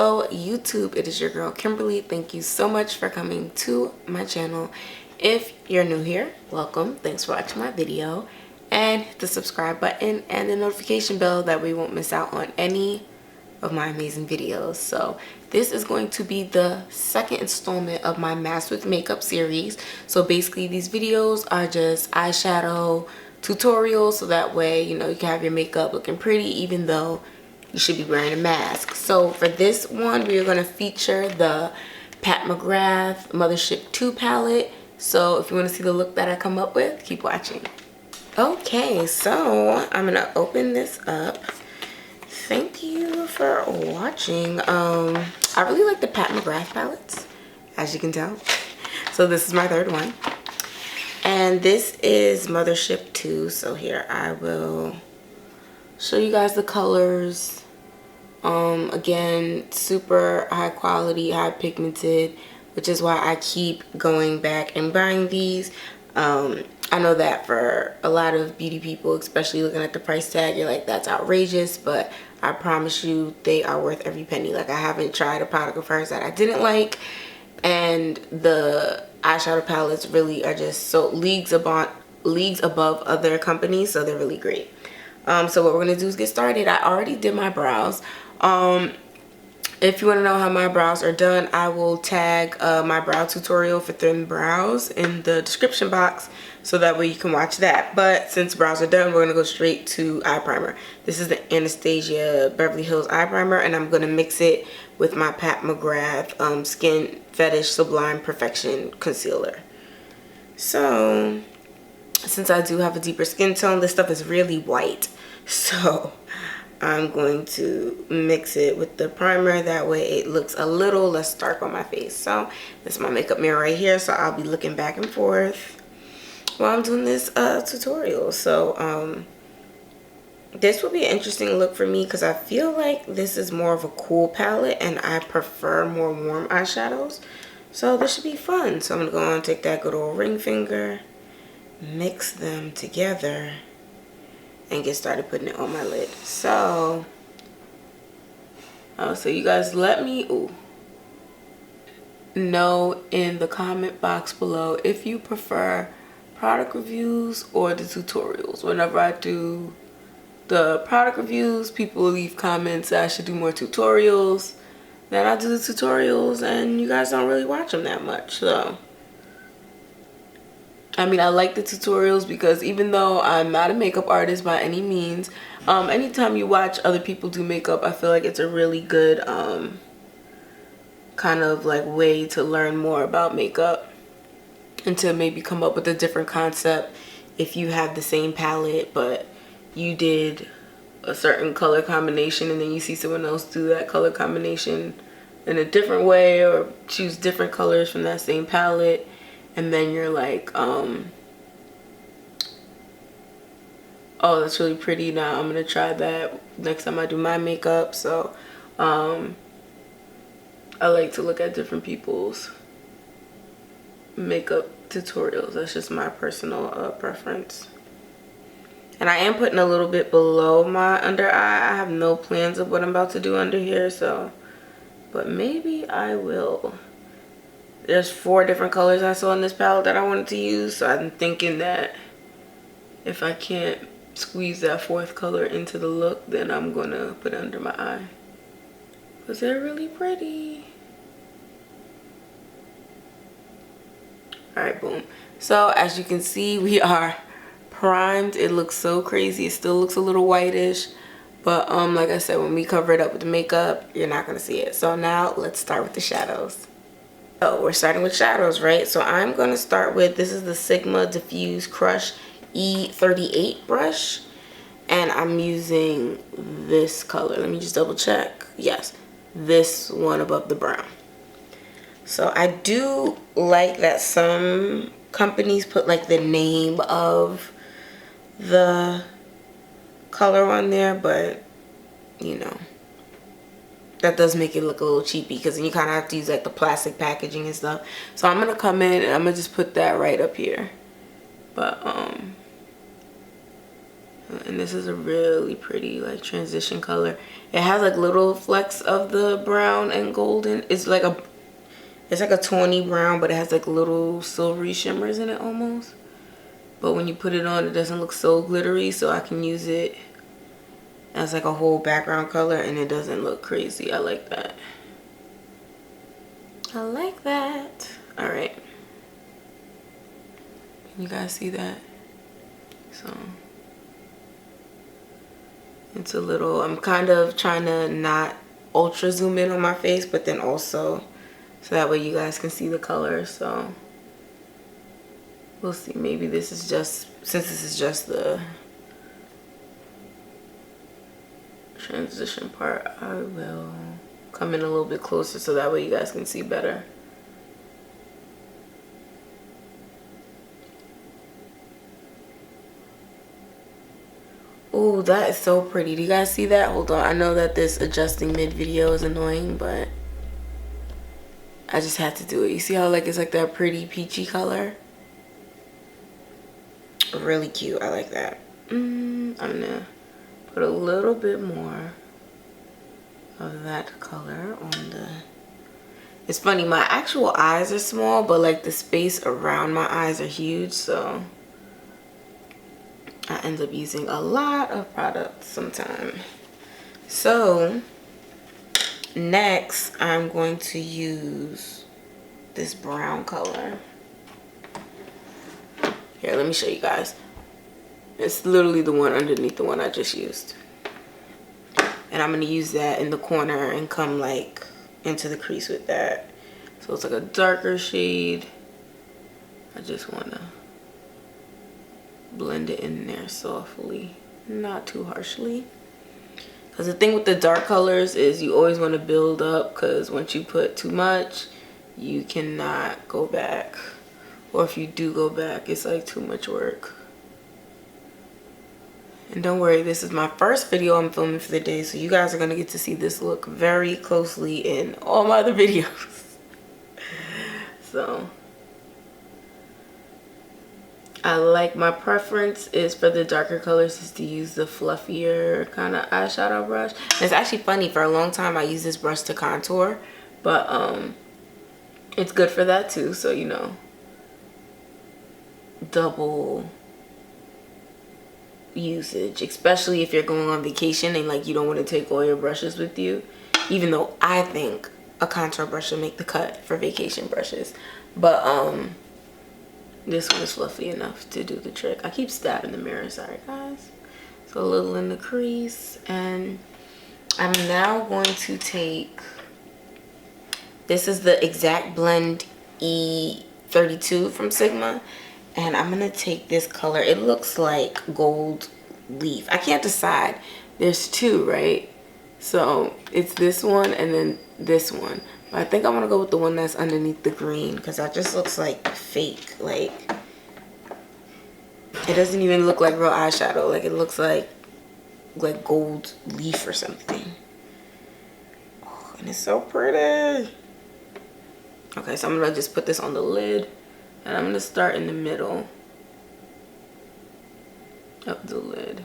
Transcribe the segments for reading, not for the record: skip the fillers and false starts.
Hello YouTube, it is your girl Kimberly. Thank you so much for coming to my channel. If you're new here, welcome. Thanks for watching my video, and hit the subscribe button and the notification bell that we won't miss out on any of my amazing videos. So this is going to be the second installment of my Mask with Makeup series. So basically these videos are just eyeshadow tutorials, so that way you can have your makeup looking pretty even though you should be wearing a mask. So for this one, we are going to feature the McGrath Mothership 2 palette. So if you want to see the look that I come up with, keep watching. Okay, so I'm going to open this up. Thank you for watching. I really like the McGrath palettes, as you can tell. So this is my third one. And this is Mothership 2. So here I will show you guys the colors. Again, super high quality, high pigmented, which is why I keep going back and buying these. I know that for a lot of beauty people, especially looking at the price tag, you're like, that's outrageous, but I promise you they are worth every penny. Like, I haven't tried a product of hers that I didn't like, and the eyeshadow palettes really are just so leagues above other companies, so they're really great. So what we're gonna do is get started. I already did my brows. If you want to know how my brows are done, I will tag my brow tutorial for thin brows in the description box, so that way you can watch that. But since brows are done, we're gonna go straight to eye primer. This is the Anastasia Beverly Hills eye primer, and I'm gonna mix it with my McGrath Skin Fetish Sublime Perfection concealer. So since I do have a deeper skin tone, this stuff is really white, so I'm going to mix it with the primer. That way it looks a little less dark on my face. So this is my makeup mirror right here, so I'll be looking back and forth while I'm doing this tutorial. So this will be an interesting look for me because I feel like this is more of a cool palette and I prefer more warm eyeshadows. So this should be fun. So I'm gonna go on and take that good old ring finger, mix them together, and get started putting it on my lid. So you guys let me know in the comment box below if you prefer product reviews or the tutorials. Whenever I do the product reviews, people leave comments that I should do more tutorials. Then I do the tutorials and you guys don't really watch them that much. So I mean, I like the tutorials because even though I'm not a makeup artist by any means, anytime you watch other people do makeup, I feel like it's a really good kind of like way to learn more about makeup and to maybe come up with a different concept. If you have the same palette but you did a certain color combination and then you see someone else do that color combination in a different way or choose different colors from that same palette, and then you're like, oh, that's really pretty. Now I'm gonna try that next time I do my makeup. So I like to look at different people's makeup tutorials. That's just my personal preference. And I am putting a little bit below my under eye. I have no plans of what I'm about to do under here, so, but maybe I will. There's 4 different colors I saw in this palette that I wanted to use, so I'm thinking that if I can't squeeze that 4th color into the look, then I'm gonna put it under my eye because they're really pretty. Alright, boom. So as you can see, we are primed. It looks so crazy. It still looks a little whitish, but like I said, when we cover it up with the makeup, you're not gonna see it. So now let's start with the shadows. So we're starting with shadows, right? So I'm gonna start with, this is the Sigma Diffuse Crush E38 brush, and I'm using this color. Let me just double check. Yes, this one above the brown. So I do like that some companies put like the name of the color on there, but you know, that does make it look a little cheapy because then you kind of have to use like the plastic packaging and stuff. So I'm gonna come in and I'm gonna just put that right up here. But And this is a really pretty like transition color. It has like little flecks of the brown and golden. It's like a tawny brown, but it has like little silvery shimmers in it almost. But when you put it on, it doesn't look so glittery, so I can use it as like a whole background color and it doesn't look crazy. I like that. I like that. All right. Can you guys see that? So it's a little, I'm kind of trying to not ultra zoom in on my face, but then also so that way you guys can see the color. So we'll see. Maybe this is just, since this is just the transition part, I will come in a little bit closer so that way you guys can see better. Oh, that is so pretty. Do you guys see that? Hold on. I know that this adjusting mid video is annoying, but I just had to do it. You see how like it's like that pretty peachy color? Really cute. I like that. I'm gonna put a little bit more of that color on the... It's funny, my actual eyes are small, but like the space around my eyes are huge, so I end up using a lot of product sometimes. So next I'm going to use this brown color. Here, let me show you guys. It's literally the one underneath the one I just used. And I'm going to use that in the corner and come like into the crease with that. So it's like a darker shade. I just want to blend it in there softly, not too harshly. Because the thing with the dark colors is you always want to build up, because once you put too much, you cannot go back. Or if you do go back, it's like too much work. And don't worry, this is my first video I'm filming for the day, so you guys are going to get to see this look very closely in all my other videos. So I like, my preference is for the darker colors is to use the fluffier kind of eyeshadow brush. And it's actually funny, for a long time I used this brush to contour, but it's good for that too, so you know, double usage, especially if you're going on vacation and like you don't want to take all your brushes with you, even though I think a contour brush will make the cut for vacation brushes, but this one is fluffy enough to do the trick. I keep stabbing the mirror, sorry guys. So a little in the crease, and I'm now going to take, this is the Exact Blend E32 from Sigma, and I'm gonna take this color. It looks like gold leaf. I can't decide. There's two, right? So it's this one and then this one. But I think I'm gonna go with the one that's underneath the green, because that just looks like fake. Like, it doesn't even look like real eyeshadow. Like, it looks like gold leaf or something. Oh, and it's so pretty. Okay, so I'm gonna just put this on the lid, and I'm gonna start in the middle of the lid.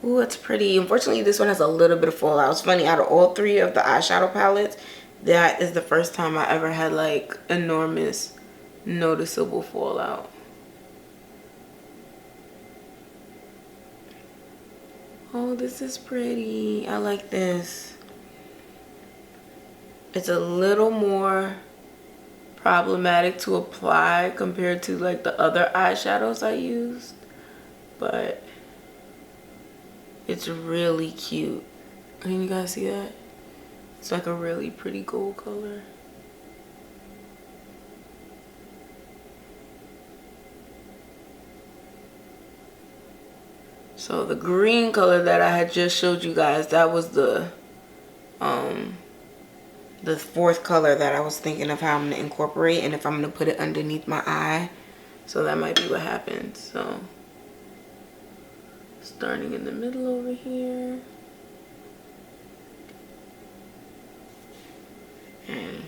Ooh, it's pretty. Unfortunately, this one has a little bit of fallout. It's funny, out of all three of the eyeshadow palettes, that is the first time I ever had like enormous noticeable fallout. Oh, this is pretty. I like this. It's a little more problematic to apply compared to like the other eyeshadows I used, but it's really cute. Can you guys see that? It's like a really pretty gold color. So the green color that I had just showed you guys, that was the fourth color that I was thinking of how I'm gonna incorporate, and if I'm gonna put it underneath my eye. So that might be what happens. So starting in the middle over here. And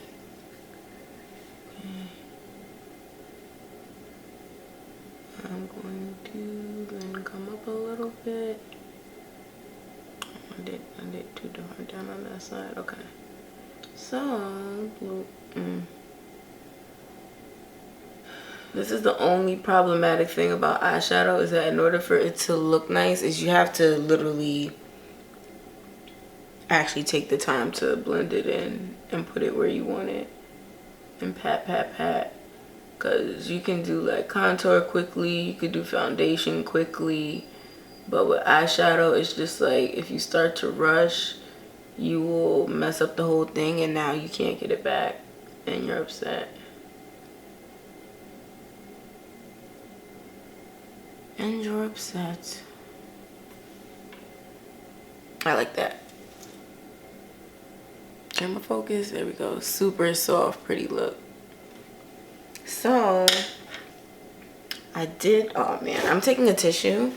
a little bit. I did too dark down on that side. Okay. So, this is the only problematic thing about eyeshadow, is that in order for it to look nice, is you have to literally actually take the time to blend it in and put it where you want it. And pat, pat, pat. Because you can do like contour quickly, you could do foundation quickly. But with eyeshadow, it's just like if you start to rush, you will mess up the whole thing and now you can't get it back and you're upset. And you're upset. I like that. Camera focus, there we go. Super soft, pretty look. So, oh man, I'm taking a tissue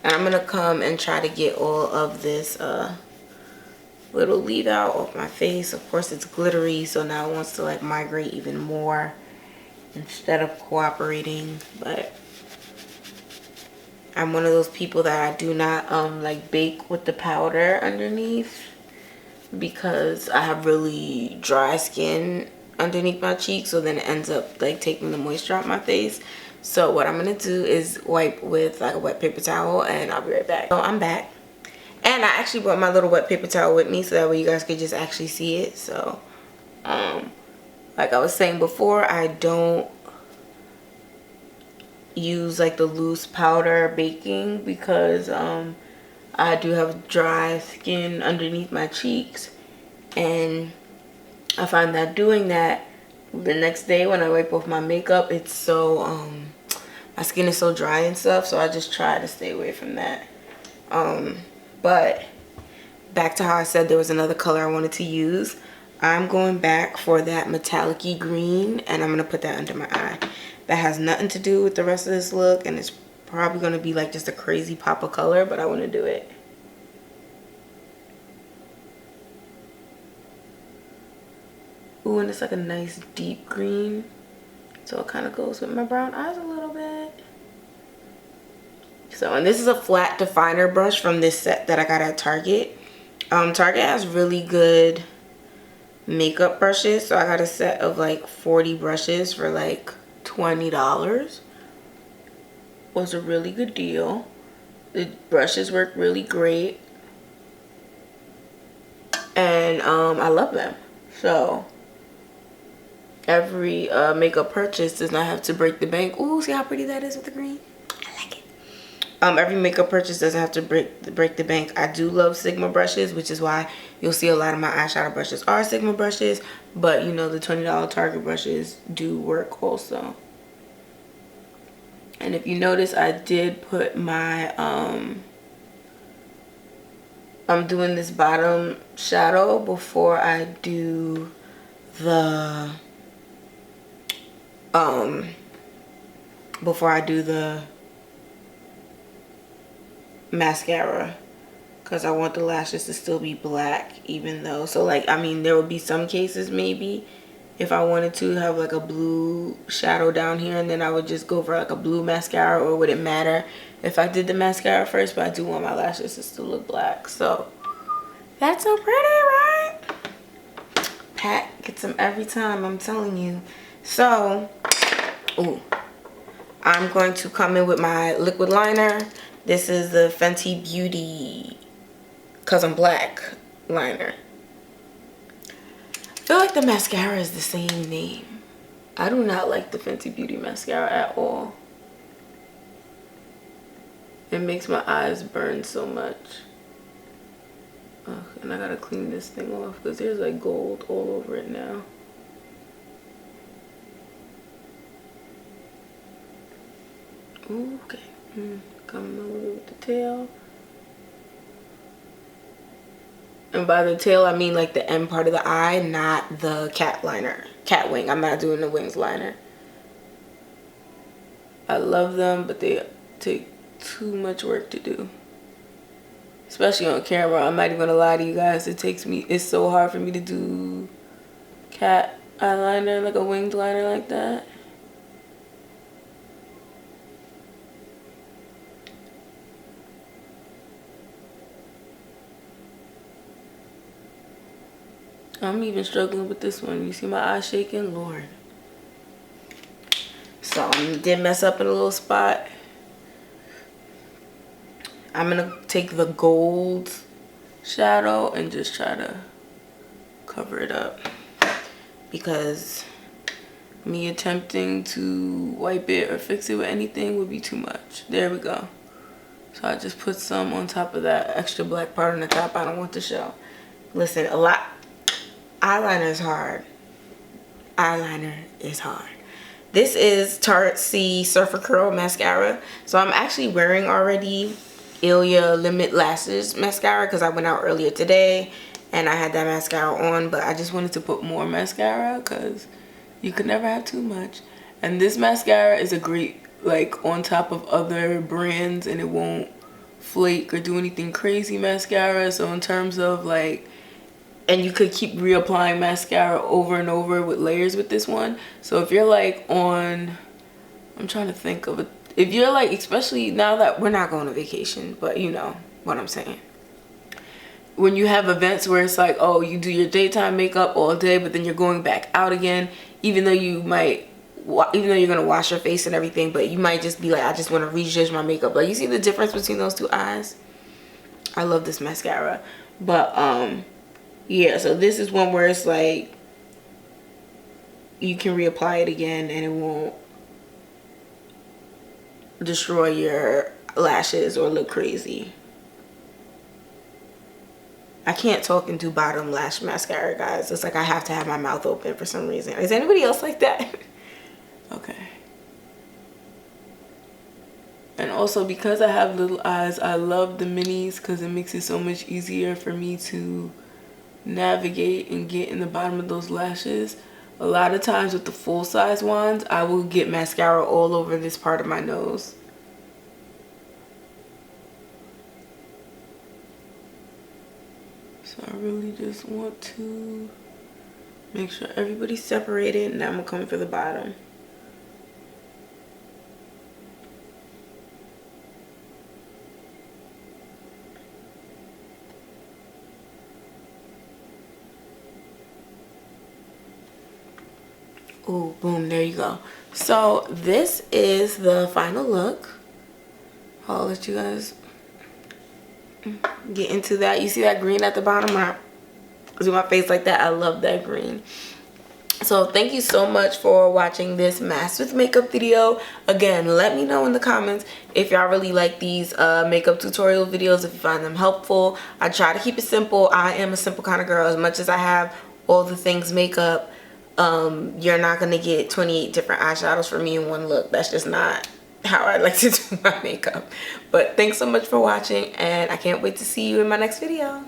and I'm gonna come and try to get all of this little leave out off my face. Of course it's glittery, so now it wants to like migrate even more instead of cooperating. But I'm one of those people that I do not like bake with the powder underneath, because I have really dry skin underneath my cheek, so then it ends up like taking the moisture out my face. So what I'm gonna do is wipe with like a wet paper towel and I'll be right back. So I'm back, and I actually brought my little wet paper towel with me so that way you guys could just actually see it. So like I was saying before, I don't use like the loose powder baking because I do have dry skin underneath my cheeks, and I find that doing that the next day when I wipe off my makeup, it's so my skin is so dry and stuff, so I just try to stay away from that. But back to how I said there was another color I wanted to use. I'm going back for that metallic-y green, and I'm gonna put that under my eye. That has nothing to do with the rest of this look, and it's probably gonna be like just a crazy pop of color, but I want to do it. Ooh, and it's like a nice deep green, so it kind of goes with my brown eyes a little bit. So, and this is a flat definer brush from this set that I got at Target. Target has really good makeup brushes, so I got a set of like 40 brushes for like $20. Was a really good deal. The brushes work really great, and I love them. So every makeup purchase does not have to break the bank. Ooh, see how pretty that is with the green? I like it. Every makeup purchase doesn't have to break the bank. I do love Sigma brushes, which is why you'll see a lot of my eyeshadow brushes are Sigma brushes, but you know, the $20 Target brushes do work also. And if you notice, I did put my I'm doing this bottom shadow before I do the mascara, because I want the lashes to still be black, even though, so like, I mean, there would be some cases maybe if I wanted to have like a blue shadow down here, and then I would just go for like a blue mascara, or would it matter if I did the mascara first? But I do want my lashes to still look black. So that's so pretty, right? Pat gets them every time, I'm telling you. So, ooh, I'm going to come in with my liquid liner. This is the Fenty Beauty Cause I'm Black liner. I feel like the mascara is the same name. I do not like the Fenty Beauty mascara at all. It makes my eyes burn so much. Ugh, and I gotta clean this thing off because there's like gold all over it now. Ooh, okay. Coming over with the tail. And by the tail, I mean like the end part of the eye, not the cat liner. Cat wing. I'm not doing the wings liner. I love them, but they take too much work to do. Especially on camera. I'm not even gonna lie to you guys. It's so hard for me to do cat eyeliner, like a winged liner like that. I'm even struggling with this one. You see my eyes shaking? Lord. So I did mess up in a little spot. I'm gonna take the gold shadow and just try to cover it up, because me attempting to wipe it or fix it with anything would be too much. There we go. So I just put some on top of that extra black part on the top I don't want to show. Listen, eyeliner is hard. Eyeliner is hard. This is Tarte C Surfer Curl Mascara. So I'm actually wearing already Ilia Limit Lashes Mascara because I went out earlier today and I had that mascara on, but I just wanted to put more mascara because you could never have too much. And this mascara is a great, like, on top of other brands, and it won't flake or do anything crazy mascara. So in terms of like, and you could keep reapplying mascara over and over with layers with this one. So if you're like on, I'm trying to think of it, if you're like, especially now that we're not going on vacation, but you know what I'm saying, when you have events where it's like, oh, you do your daytime makeup all day, but then you're going back out again, even though you're gonna wash your face and everything, but you might just be like, I just want to rejudge my makeup. Like, you see the difference between those two eyes? I love this mascara. But yeah, so this is one where it's like you can reapply it again and it won't destroy your lashes or look crazy. I can't talk and do bottom lash mascara, guys. It's like I have to have my mouth open for some reason. Is anybody else like that? Okay. And also, because I have little eyes, I love the minis because it makes it so much easier for me to navigate and get in the bottom of those lashes. A lot of times with the full size ones, I will get mascara all over this part of my nose. So I really just want to make sure everybody's separated, and I'm gonna come for the bottom. Ooh, boom, there you go. So this is the final look. I'll let you guys get into that. You see that green at the bottom? When I do my face like that, I love that green. So thank you so much for watching this mask with makeup video. Again, let me know in the comments if y'all really like these makeup tutorial videos, if you find them helpful. I try to keep it simple. I am a simple kind of girl. As much as I have all the things makeup, you're not gonna get 28 different eyeshadows from me in one look. That's just not how I like to do my makeup. But thanks so much for watching, and I can't wait to see you in my next video.